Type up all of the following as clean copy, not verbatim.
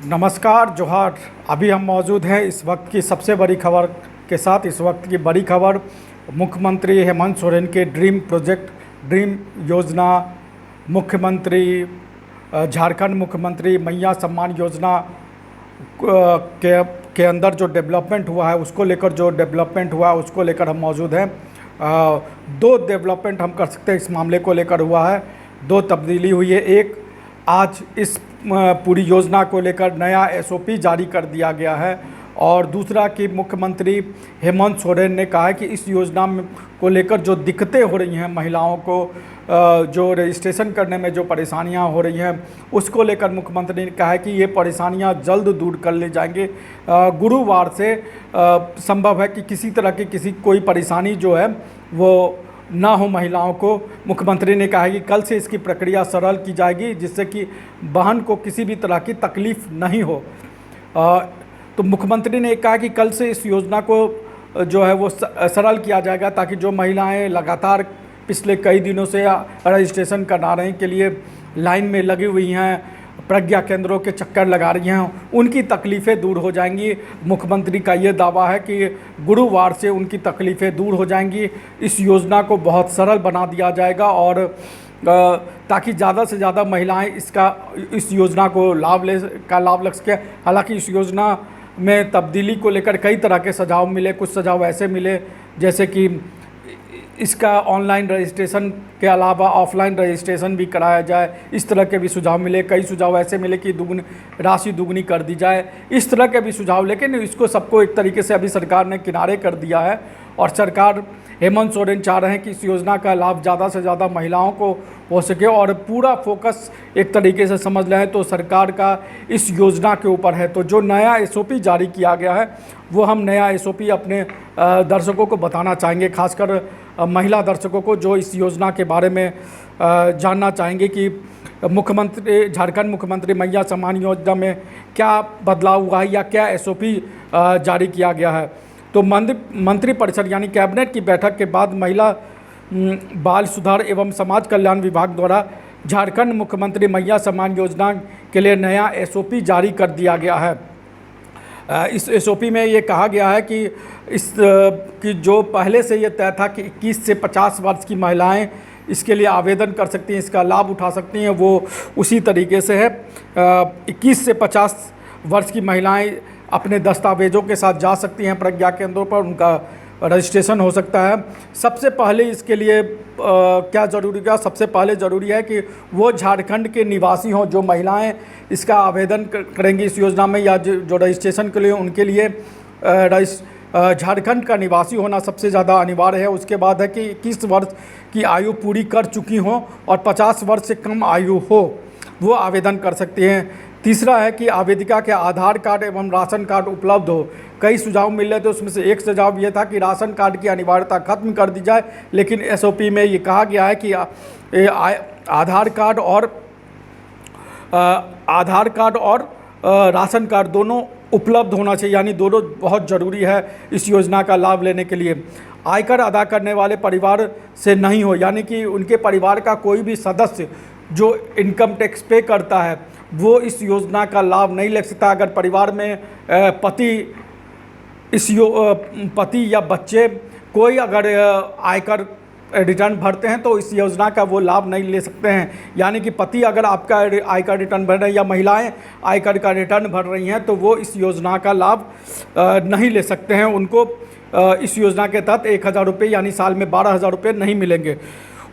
नमस्कार जोहार। अभी हम मौजूद हैं इस वक्त की सबसे बड़ी खबर के साथ। इस वक्त की बड़ी खबर मुख्यमंत्री हेमंत सोरेन के ड्रीम प्रोजेक्ट, ड्रीम योजना, मुख्यमंत्री झारखंड मुख्यमंत्री मैया सम्मान योजना के अंदर जो डेवलपमेंट हुआ है उसको लेकर, उसको लेकर हम मौजूद हैं। दो डेवलपमेंट हम कर सकते हैं इस मामले को लेकर हुआ है, दो तब्दीली हुई है। एक, आज इस पूरी योजना को लेकर नया एसओपी जारी कर दिया गया है, और दूसरा कि मुख्यमंत्री हेमंत सोरेन ने कहा है कि इस योजना को लेकर जो दिक्कतें हो रही हैं महिलाओं को, जो रजिस्ट्रेशन करने में जो परेशानियां हो रही हैं उसको लेकर मुख्यमंत्री ने कहा है कि ये परेशानियां जल्द दूर कर ले जाएंगे। गुरुवार से संभव है कि किसी तरह की कोई परेशानी जो है वो ना हो महिलाओं को। मुख्यमंत्री ने कहा है कि कल से इसकी प्रक्रिया सरल की जाएगी, जिससे कि बहन को किसी भी तरह की तकलीफ़ नहीं हो। तो मुख्यमंत्री ने कहा कि कल से इस योजना को जो है वो सरल किया जाएगा, ताकि जो महिलाएं लगातार पिछले कई दिनों से रजिस्ट्रेशन कराने के लिए लाइन में लगी हुई हैं, प्रज्ञा केंद्रों के चक्कर लगा रही हैं, उनकी तकलीफ़ें दूर हो जाएंगी। मुख्यमंत्री का ये दावा है कि गुरुवार से उनकी तकलीफ़ें दूर हो जाएंगी, इस योजना को बहुत सरल बना दिया जाएगा, और ताकि ज़्यादा से ज़्यादा महिलाएं इस योजना को लाभ लग सके। हालांकि इस योजना में तब्दीली को लेकर कई तरह के सुझाव मिले। कुछ सुझाव ऐसे मिले जैसे कि इसका ऑनलाइन रजिस्ट्रेशन के अलावा ऑफलाइन रजिस्ट्रेशन भी कराया जाए, इस तरह के भी सुझाव मिले। कई सुझाव ऐसे मिले कि राशि दुगनी कर दी जाए, इस तरह के भी सुझाव। लेकिन इसको सबको एक तरीके से अभी सरकार ने किनारे कर दिया है, और सरकार हेमंत सोरेन चाह रहे हैं कि इस योजना का लाभ ज़्यादा से ज़्यादा महिलाओं को हो सके, और पूरा फोकस एक तरीके से समझ लें तो सरकार का इस योजना के ऊपर है। तो जो नया एसओपी जारी किया गया है वो हम नया एसओपी अपने दर्शकों को बताना चाहेंगे, खासकर महिला दर्शकों को जो इस योजना के बारे में जानना चाहेंगे कि झारखंड मुख्यमंत्री मैया सम्मान योजना में क्या बदलाव हुआ है या क्या एसओपी जारी किया गया है। तो मंत्रिपरिषद यानी कैबिनेट की बैठक के बाद महिला बाल सुधार एवं समाज कल्याण विभाग द्वारा झारखंड मुख्यमंत्री मैया सम्मान योजना के लिए नया एसओपी जारी कर दिया गया है। इस एसओपी में ये कहा गया है कि जो पहले से ये तय था कि 21 से 50 वर्ष की महिलाएं इसके लिए आवेदन कर सकती हैं, इसका लाभ उठा सकती हैं, वो उसी तरीके से है। 21 से 50 वर्ष की महिलाएं अपने दस्तावेज़ों के साथ जा सकती हैं प्रज्ञा केंद्रों पर, उनका रजिस्ट्रेशन हो सकता है। सबसे पहले इसके लिए क्या ज़रूरी है? सबसे पहले ज़रूरी है कि वो झारखंड के निवासी हों। जो महिलाएं इसका आवेदन करेंगी इस योजना में, या जो रजिस्ट्रेशन के लिए, उनके लिए झारखंड का निवासी होना सबसे ज़्यादा अनिवार्य है। उसके बाद है कि 21 वर्ष की आयु पूरी कर चुकी हो और 50 वर्ष से कम आयु हो, वो आवेदन कर सकती हैं। तीसरा है कि आवेदिका के आधार कार्ड एवं राशन कार्ड उपलब्ध हो। कई सुझाव मिल रहे थे, उसमें से एक सुझाव ये था कि राशन कार्ड की अनिवार्यता खत्म कर दी जाए, लेकिन एसओपी में ये कहा गया है कि आधार कार्ड और राशन कार्ड दोनों उपलब्ध होना चाहिए, यानी दोनों बहुत ज़रूरी है इस योजना का लाभ लेने के लिए। आयकर अदा करने वाले परिवार से नहीं हो, यानी कि उनके परिवार का कोई भी सदस्य जो इनकम टैक्स पे करता है वो इस योजना का लाभ नहीं ले सकता। अगर परिवार में पति या बच्चे कोई अगर आयकर रिटर्न भरते हैं तो इस योजना का वो लाभ नहीं ले सकते हैं। यानी कि पति अगर आपका आयकर रिटर्न भर रहे हैं या महिलाएं आयकर का रिटर्न भर रही हैं तो वो इस योजना का लाभ नहीं ले सकते हैं। उनको इस योजना के तहत 1000 रुपये यानी साल में 12,000 रुपये नहीं मिलेंगे।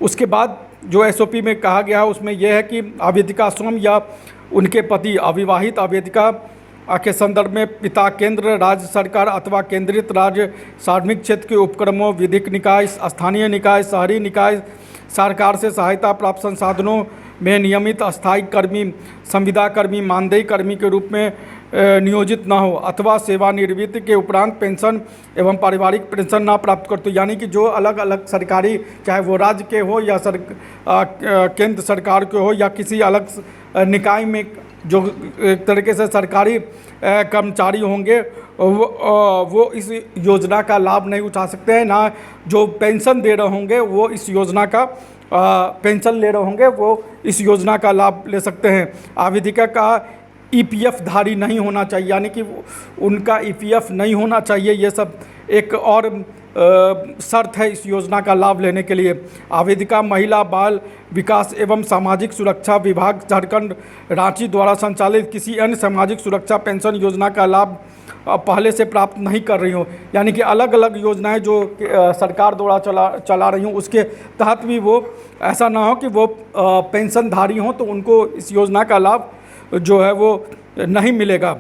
उसके बाद जो एसओपी में कहा गया है उसमें यह है कि आवेदिका स्वयं या उनके पति, अविवाहित आवेदिका के संदर्भ में पिता केंद्र राज्य सरकार अथवा केंद्रित राज्य सार्वजनिक क्षेत्र के उपक्रमों, विधिक निकाय, स्थानीय निकाय, शहरी निकाय, सरकार से सहायता प्राप्त संसाधनों में नियमित अस्थायी कर्मी, संविदा कर्मी, मानदेय कर्मी के रूप में नियोजित न हो, अथवा सेवानिवृत्ति के उपरांत पेंशन एवं पारिवारिक पेंशन ना प्राप्त करते। यानी कि जो अलग अलग सरकारी, चाहे वो राज्य के हो या केंद्र सरकार के हो या किसी अलग निकाय में जो एक तरीके से सरकारी कर्मचारी होंगे, वो इस योजना का लाभ नहीं उठा सकते हैं। ना जो पेंशन दे रहे होंगे वो इस योजना का पेंशन ले रहे होंगे वो इस योजना का लाभ ले सकते हैं। आवेदिका का ईपीएफ धारी नहीं होना चाहिए, यानी कि उनका ईपीएफ नहीं होना चाहिए। ये सब एक और शर्त है इस योजना का लाभ लेने के लिए। आवेदिका महिला बाल विकास एवं सामाजिक सुरक्षा विभाग झारखंड रांची द्वारा संचालित किसी अन्य सामाजिक सुरक्षा पेंशन योजना का लाभ पहले से प्राप्त नहीं कर रही हो, यानी कि अलग अलग योजनाएं जो सरकार द्वारा चला रही हूँ उसके तहत भी वो ऐसा ना हो कि वो पेंशनधारी हों तो उनको इस योजना का लाभ जो है वो नहीं मिलेगा।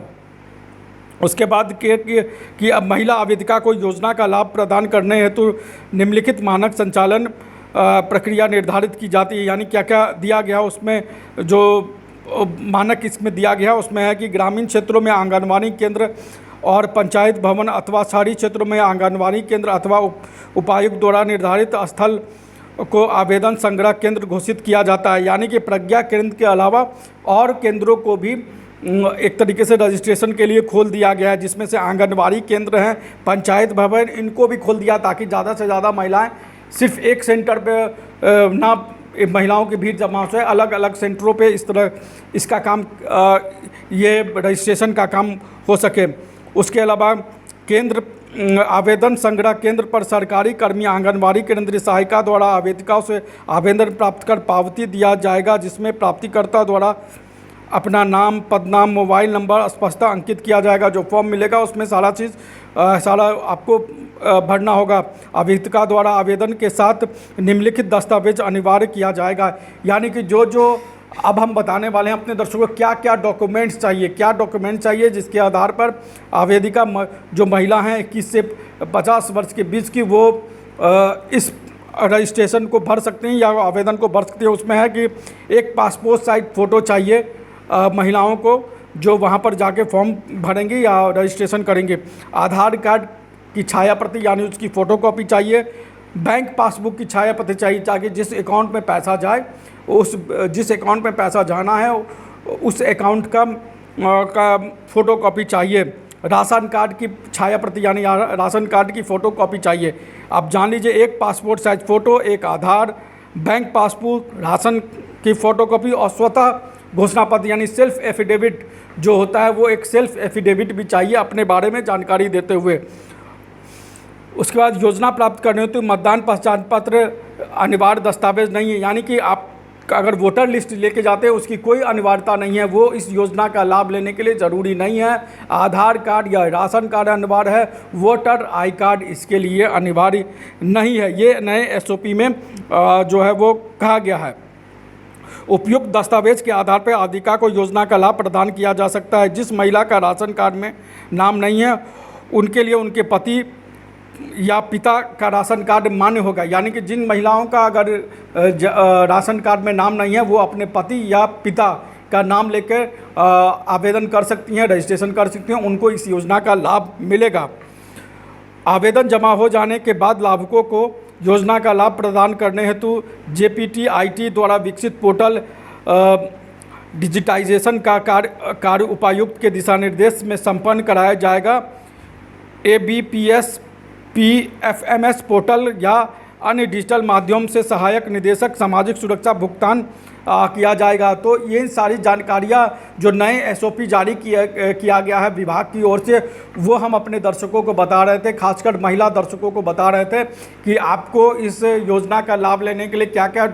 उसके बाद कि अब महिला आवेदिका को योजना का लाभ प्रदान करने हेतु निम्नलिखित मानक संचालन प्रक्रिया निर्धारित की जाती है, यानी क्या क्या दिया गया उसमें जो मानक इसमें दिया गया उसमें है कि ग्रामीण क्षेत्रों में आंगनबाड़ी केंद्र और पंचायत भवन अथवा शहरी क्षेत्रों में आंगनबाड़ी केंद्र अथवा उपायुक्त द्वारा निर्धारित स्थल को आवेदन संग्रह केंद्र घोषित किया जाता है, यानी कि प्रज्ञा केंद्र के अलावा और केंद्रों को भी एक तरीके से रजिस्ट्रेशन के लिए खोल दिया गया है, जिसमें से आंगनबाड़ी केंद्र हैं, पंचायत भवन, इनको भी खोल दिया ताकि ज़्यादा से ज़्यादा महिलाएं सिर्फ एक सेंटर पे ना महिलाओं की भीड़ जमा हो, अलग अलग सेंटरों पे इस तरह इसका काम ये रजिस्ट्रेशन का काम हो सके। उसके अलावा केंद्र आवेदन संग्रह केंद्र पर सरकारी कर्मी आंगनबाड़ी केंद्रीय सहायिका द्वारा आवेदिकाओं से आवेदन प्राप्त कर पावती दिया जाएगा, जिसमें प्राप्तिकर्ता द्वारा अपना नाम, पदनाम, मोबाइल नंबर स्पष्टता अंकित किया जाएगा। जो फॉर्म मिलेगा उसमें सारा चीज़ सारा आपको भरना होगा। आवेदिका द्वारा आवेदन के साथ निम्नलिखित दस्तावेज अनिवार्य किया जाएगा, यानी कि जो अब हम बताने वाले हैं अपने दर्शकों को क्या क्या डॉक्यूमेंट्स चाहिए, जिसके आधार पर आवेदिका जो महिला हैं 21 से 50 वर्ष के बीच की वो इस रजिस्ट्रेशन को भर सकते हैं या आवेदन को भर सकते हैं। उसमें है कि एक पासपोर्ट साइज फ़ोटो चाहिए महिलाओं को जो वहाँ पर जाके फॉर्म भरेंगे या रजिस्ट्रेशन करेंगे। आधार कार्ड की छाया प्रति यानी उसकी फ़ोटोकॉपी चाहिए। बैंक पासबुक की छाया प्रति चाहिए ताकि जिस अकाउंट में पैसा जाए जिस अकाउंट में पैसा जाना है उस अकाउंट का फ़ोटोकॉपी चाहिए। राशन कार्ड की छाया प्रति यानी राशन कार्ड की फ़ोटोकॉपी चाहिए। आप जान लीजिए, एक पासपोर्ट साइज फ़ोटो, एक आधार, बैंक पासबुक, राशन की फ़ोटोकॉपी और स्वतः घोषणा पत्र यानी सेल्फ एफिडेविट जो होता है वो एक सेल्फ एफिडेविट भी चाहिए अपने बारे में जानकारी देते हुए। उसके बाद योजना प्राप्त करने हेतु मतदान पहचान पत्र अनिवार्य दस्तावेज नहीं है, यानी कि आप अगर वोटर लिस्ट लेके जाते हैं उसकी कोई अनिवार्यता नहीं है, वो इस योजना का लाभ लेने के लिए ज़रूरी नहीं है। आधार कार्ड या राशन कार्ड अनिवार्य है, वोटर आई कार्ड इसके लिए अनिवार्य नहीं है। ये नए एसओपी में जो है वो कहा गया है। उपयुक्त दस्तावेज के आधार पर आवेदिका को योजना का लाभ प्रदान किया जा सकता है। जिस महिला का राशन कार्ड में नाम नहीं है उनके लिए उनके पति या पिता का राशन कार्ड मान्य होगा, यानी कि जिन महिलाओं का अगर राशन कार्ड में नाम नहीं है वो अपने पति या पिता का नाम लेकर आवेदन कर सकती हैं, रजिस्ट्रेशन कर सकती हैं, उनको इस योजना का लाभ मिलेगा। आवेदन जमा हो जाने के बाद लाभुकों को योजना का लाभ प्रदान करने हेतु JPTIT द्वारा विकसित पोर्टल डिजिटाइजेशन का कार्य उपायुक्त के दिशा निर्देश में संपन्न कराया जाएगा। ABPS PFMS पोर्टल या अन्य डिजिटल माध्यम से सहायक निदेशक सामाजिक सुरक्षा भुगतान किया जाएगा। तो ये सारी जानकारियाँ जो नए SOP जारी किया गया है विभाग की ओर से वो हम अपने दर्शकों को बता रहे थे, खासकर महिला दर्शकों को बता रहे थे कि आपको इस योजना का लाभ लेने के लिए क्या क्या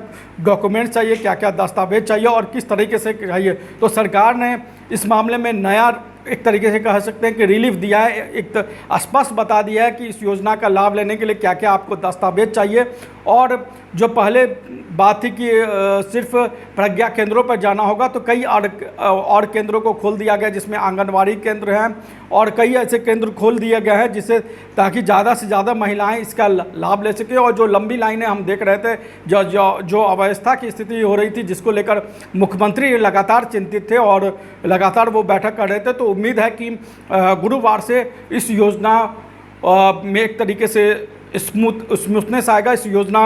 डॉक्यूमेंट्स चाहिए, क्या क्या दस्तावेज चाहिए और किस तरीके से चाहिए। तो सरकार ने इस मामले में नया एक तरीके से कह सकते हैं कि रिलीफ दिया है, एक स्पष्ट बता दिया है कि इस योजना का लाभ लेने के लिए क्या क्या आपको दस्तावेज चाहिए। और जो पहले बात थी कि सिर्फ प्रज्ञा केंद्रों पर जाना होगा, तो कई और केंद्रों को खोल दिया गया जिसमें आंगनवाड़ी केंद्र हैं और कई ऐसे केंद्र खोल दिए गए हैं जिससे ताकि ज़्यादा से ज़्यादा महिलाएं इसका लाभ ले सकें। और जो लंबी लाइनें हम देख रहे थे, जो अव्यवस्था की स्थिति हो रही थी जिसको लेकर मुख्यमंत्री लगातार चिंतित थे और लगातार वो बैठक कर रहे थे, तो उम्मीद है कि गुरुवार से इस योजना में एक तरीके से स्मूथनेस आएगा। इस योजना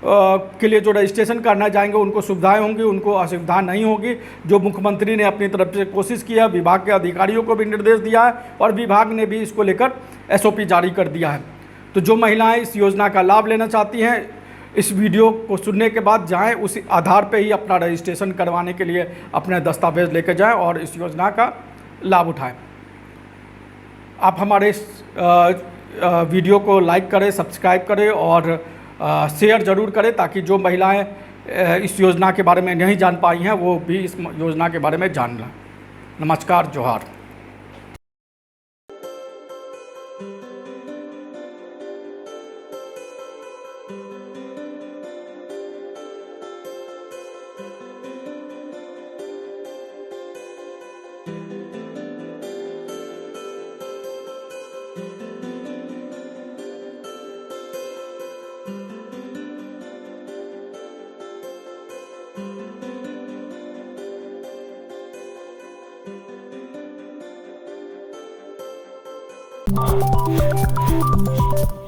के लिए जो रजिस्ट्रेशन करना जाएंगे उनको सुविधाएं होंगी, उनको असुविधा नहीं होगी। जो मुख्यमंत्री ने अपनी तरफ से कोशिश की है, विभाग के अधिकारियों को भी निर्देश दिया है और विभाग ने भी इसको लेकर SOP जारी कर दिया है। तो जो महिलाएं इस योजना का लाभ लेना चाहती हैं इस वीडियो को सुनने के बाद जाएं, उसी आधार पे ही अपना रजिस्ट्रेशन करवाने के लिए अपने दस्तावेज़ लेकर जाएं और इस योजना का लाभ उठाएं। आप हमारे इस वीडियो को लाइक करें, सब्सक्राइब करें और शेयर ज़रूर करें, ताकि जो महिलाएं इस योजना के बारे में नहीं जान पाई हैं वो भी इस योजना के बारे में जान लें। नमस्कार, जोहार।